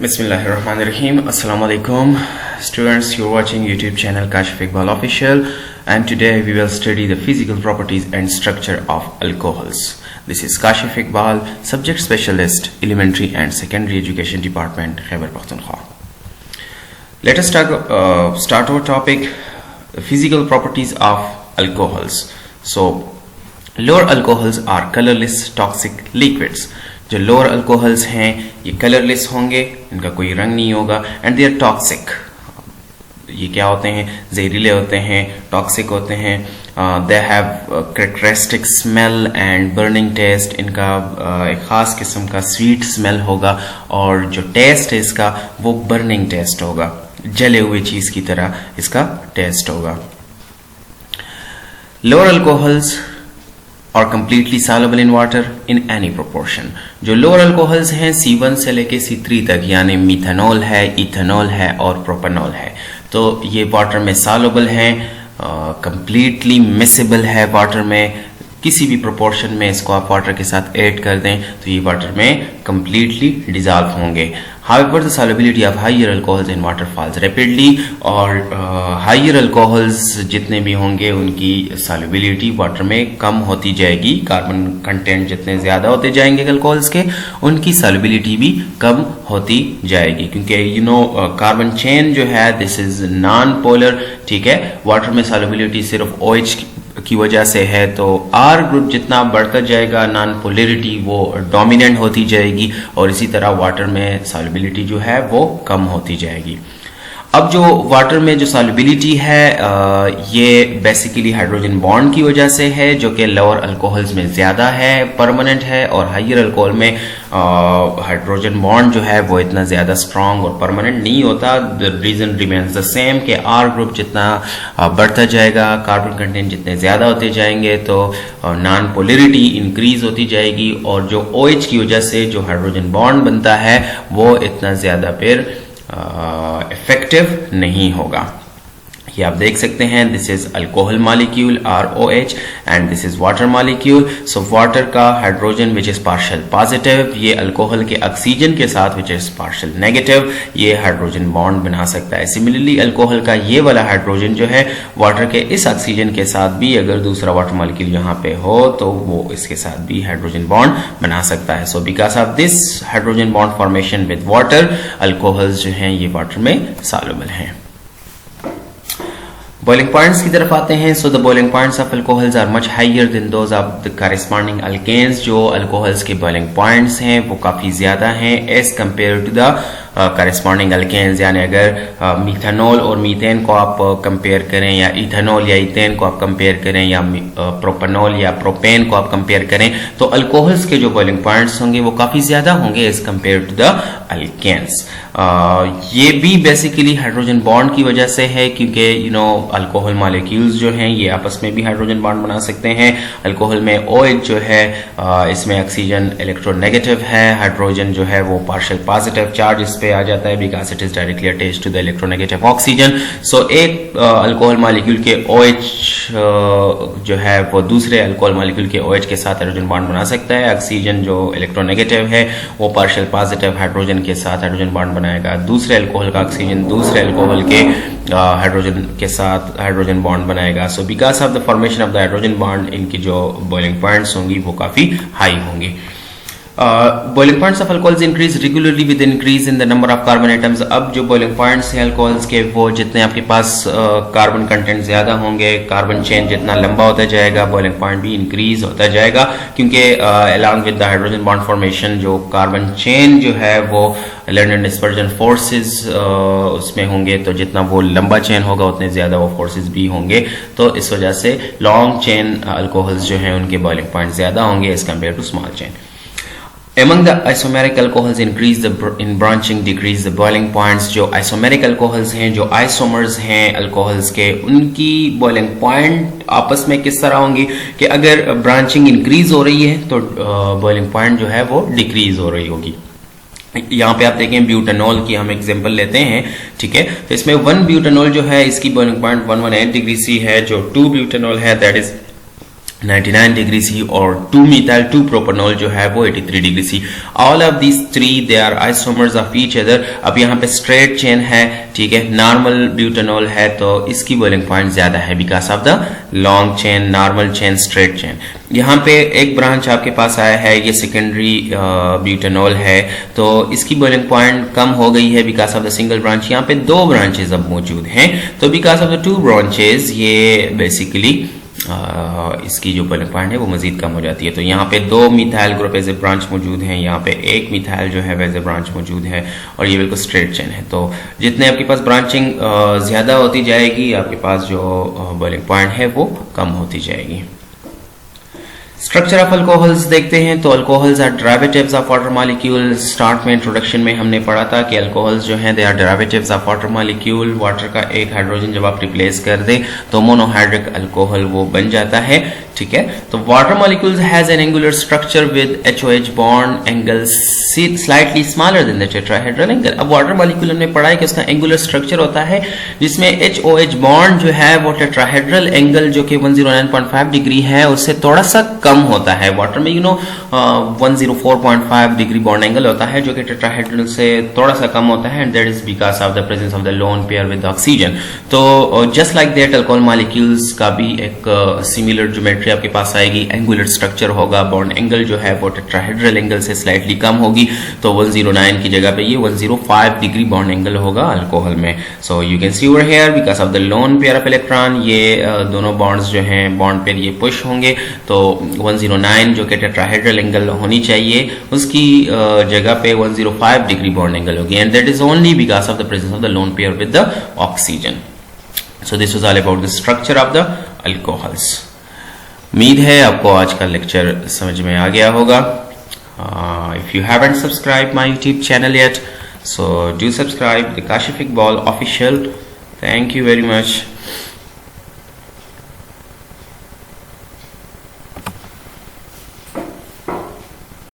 Bismillahirrahmanirrahim. Assalamu alaikum. Students, you're watching YouTube channel Kashif Iqbal Official, and today we will study the physical properties and structure of alcohols. This is Kashif Iqbal, Subject Specialist, Elementary and Secondary Education Department, Khyber Pakhtunkhwa. Let us start our topic, the physical properties of alcohols. So, lower alcohols are colorless toxic liquids. जो lower alcohols हैं ये colourless होंगे, इनका कोई रंग नहीं होगा, and they are toxic. ये क्या होते हैं? जहरीले होते हैं, टॉक्सिक होते हैं. They have characteristic smell and burning taste. इनका एक खास किस्म का स्वीट स्मेल होगा और जो टेस्ट है इसका वो बर्निंग टेस्ट होगा, जले हुए चीज की तरह इसका टेस्ट होगा. लोअर अल्कोहल्स और completely soluble in water in any proportion. जो लोअर अल्कोहल्स हैं C1 से लेके C3 तक, यानी मिथेनॉल है, इथेनॉल है और प्रोपेनॉल है, तो ये वाटर में soluble हैं, completely miscible है वाटर में. किसी भी प्रोपोर्शन में इसको आप वाटर के साथ ऐड कर दें तो ये वाटर में completely dissolve होंगे. However, the solubility of higher alcohols in water falls rapidly, और higher alcohols जितने भी होंगे उनकी solubility वाटर में कम होती जाएगी. कार्बन कंटेंट जितने ज्यादा होते जाएंगे अल्कोहल्स के, उनकी solubility भी कम होती जाएगी, क्योंकि कार्बन चेन जो है दिस इज नॉन पोलर. ठीक है, वाटर में solubility सिर्फ OH की वजह से है, तो R ग्रुप जितना बढ़ता जाएगा नॉन पोलरिटी वो डोमिनेंट होती जाएगी, और इसी तरह वाटर में सॉल्युबिलिटी जो है वो कम होती जाएगी. अब जो वाटर में जो सॉल्युबिलिटी है ये बेसिकली हाइड्रोजन बॉन्ड की वजह से है, जो कि लोअर अल्कोहल्स में ज्यादा है, परमानेंट है, और हायर अल्कोहल में हाइड्रोजन बॉन्ड जो है वो इतना ज्यादा स्ट्रांग और परमानेंट नहीं होता. The reason remains the same कि R ग्रुप जितना बढ़ता जाएगा, कार्बन कंटेंट जितने ज्यादा होते जाएंगे, तो नॉन पोलरिटी इंक्रीज होती जाएगी, और जो OH की वजह से जो हाइड्रोजन बॉन्ड बनता है वो इतना ज्यादा फिर इफेक्टिव नहीं होगा. ये आप देख सकते हैं, this is alcohol molecule ROH and this is water molecule. So water का hydrogen which is partial positive, ये अल्कोहल के ऑक्सीजन के साथ विच इज पार्शियल नेगेटिव, ये हाइड्रोजन बॉन्ड बना सकता है. सिमिलरली अल्कोहल का ये वाला हाइड्रोजन जो है वाटर के इस ऑक्सीजन के साथ भी, अगर दूसरा वाटर मॉलिक्यूल यहाँ पे हो तो वो इसके साथ भी हाइड्रोजन बॉन्ड बना सकता है. So because of this hydrogen bond formation with water, alcohols जो हैं ये वाटर में सॉल्युबल हैं. बॉइलिंग पॉइंट्स की तरफ आते हैं. So the boiling points of alcohols are much higher than those of the corresponding alkanes. जो अल्कोहल्स के बॉइलिंग पॉइंट्स हैं वो काफी ज्यादा हैं as compare to the corresponding alkanes. यानी अगर मिथेनॉल और मीथेन को आप कंपेयर करें, या इथेनॉल या इथेन को आप कंपेयर करें, या प्रोपेनॉल या प्रोपेन को आप कंपेयर करें, तो अल्कोहल्स के जो बॉइलिंग पॉइंट्स होंगे वो काफी ज्यादा होंगे as compare to the alkanes. ये भी बेसिकली हाइड्रोजन बॉन्ड की वजह से है, क्योंकि अल्कोहल मॉलिक्यूल्स जो हैं ये आपस में भी हाइड्रोजन बॉन्ड बना सकते हैं. अल्कोहल में OH जो है इसमें ऑक्सीजन इलेक्ट्रोनेगेटिव है, हाइड्रोजन जो है वो पार्शियल पॉजिटिव चार्ज इस पे आ जाता है because it is directly attached to the electronegative oxygen. So एक अल्कोहल मॉलिक्यूल के OH जो है वो दूसरे अल्कोहल मॉलिक्यूल के OH के साथ हाइड्रोजन बॉन्ड बना सकता है. ऑक्सीजन जो इलेक्ट्रोनेगेटिव है वो पार्शियल पॉजिटिव हाइड्रोजन के साथ हाइड्रोजन बॉन्ड बनाएगा. दूसरे अल्कोहल का ऑक्सीजन दूसरे अल्कोहल के हाइड्रोजन के साथ हाइड्रोजन बॉन्ड बनाएगा. So because of the formation of the hydrogen bond इनकी जो बॉइलिंग पॉइंट्स होंगी वो काफी हाई होंगी. Boiling points of alcohols increase regularly with increase in the number of carbon atoms. अब जो बॉइलिंग पॉइंट्स हैं अल्कोहल्स के, वो जितने आपके पास कार्बन कंटेंट ज्यादा होंगे, कार्बन चेन जितना लंबा होता जाएगा, बॉइलिंग पॉइंट भी इंक्रीज होता जाएगा, क्योंकि along with the hydrogen bond formation जो कार्बन चेन जो है वो लैंड डिस्पर्जन फोर्सेस उसमें होंगे, तो जितना वो लंबा चेन होगा उतने ज्यादा वो फोर्सेस भी होंगे. तो इस वजह से लॉन्ग चेन अल्कोहल्स जो हैं उनके बॉइलिंग पॉइंट ज्यादा होंगे as compare to small chain. Among the isomeric alcohols in branching decrease the boiling points. जो isomeric alcohols हैं, जो isomers हैं alcohols के, उनकी boiling point आपस में किस तरह होंगी कि अगर branching increase हो रही है तो boiling point जो है वो decrease हो रही होगी. यहाँ पे आप देखें ब्यूटेनॉल की हम एग्जांपल लेते हैं. ठीक है, तो इसमें 1 ब्यूटेनॉल जो है इसकी बॉइलिंग पॉइंट 118 डिग्री सी है. जो 2 ब्यूटेनॉल है दैट इज 99 डिग्री सी और 2-methyl 2-propanol जो है वो 83 degree C. All of these three they are isomers of each other. अब यहाँ पे स्ट्रेट चेन है, ठीक है, नॉर्मल ब्यूटेनॉल है, तो इसकी बॉइलिंग पॉइंट ज्यादा है because of the long chain, normal chain, straight chain. यहाँ पे एक ब्रांच आपके पास आया है, ये सेकेंडरी ब्यूटेनॉल है, तो इसकी बॉइलिंग पॉइंट कम हो गई है because of the single branch. यहाँ पे दो ब्रांचेस अब मौजूद हैं, तो because of the two branches ये बेसिकली इसकी जो बॉइलिंग पॉइंट है वो मजीद कम हो जाती है। तो यहाँ पे 2 methyl group as a branch मौजूद हैं, यहाँ पे 1 मिथाइल जो है एज ए ब्रांच मौजूद है, और ये बिल्कुल स्ट्रेट चेन है। तो जितने आपके पास ब्रांचिंग ज्यादा होती जाएगी, आपके पास जो बॉइलिंग पॉइंट है वो कम होती जाएगी। स्ट्रक्चर ऑफ अल्कोहल्स देखते हैं, तो alcohols are derivatives of water molecule. Start में इंट्रोडक्शन में हमने पढ़ा था कि अल्कोहल्स जो हैं they are derivatives of water molecule. Water का एक हाइड्रोजन जब आप रिप्लेस कर दें तो मोनोहाइड्रिक अल्कोहल वो बन जाता है, ठीक है। तो water molecules has an angular structure with HOH bond angle slightly smaller than the tetrahedral angle. अब वाटर मॉलिक्यूल हमने पढ़ा है कि उसका एंगुलर स्ट्रक्चर होता है जिसमें HOH बॉन्ड जो है वो टेट्राहेड्रल एंगल जो कि 109.5 डिग्री है उससे थोड़ा सा कम होता है। वाटर में 104.5 डिग्री बॉन्ड एंगल होता है जो कि टेट्राहेड्रल से थोड़ा सा कम होता है, and that is because of the presence of the lone pair with oxygen. तो just like that alcohol molecules का भी एक सिमिलर ज्योमेट्री आपके पास आएगी, एंगुलर स्ट्रक्चर होगा, बॉन्ड एंगल जो है वो टेट्राहेड्रल एंगल से स्लाइटली कम होगी, तो 109 की जगह पे ये 105 डिग्री बॉन्ड एंगल होगा अल्कोहल में। So you can see over here because of the lone pair of electron, ये दोनों बॉन्ड्स जो हैं बॉन्ड पेयर ये पुश होंगे, तो 109 जो कि टेट्राहेड्रल एंगल होनी चाहिए उसकी जगह पे 105 डिग्री बॉन्ड एंगल होगी, and that is only because of the presence of the lone pair with the oxygen. So this was all about the structure of the alcohols. उम्मीद है आपको आज का लेक्चर समझ में आ गया होगा। If you haven't subscribe my YouTube channel yet, so do subscribe the Kashif Iqbal official. Thank you very much.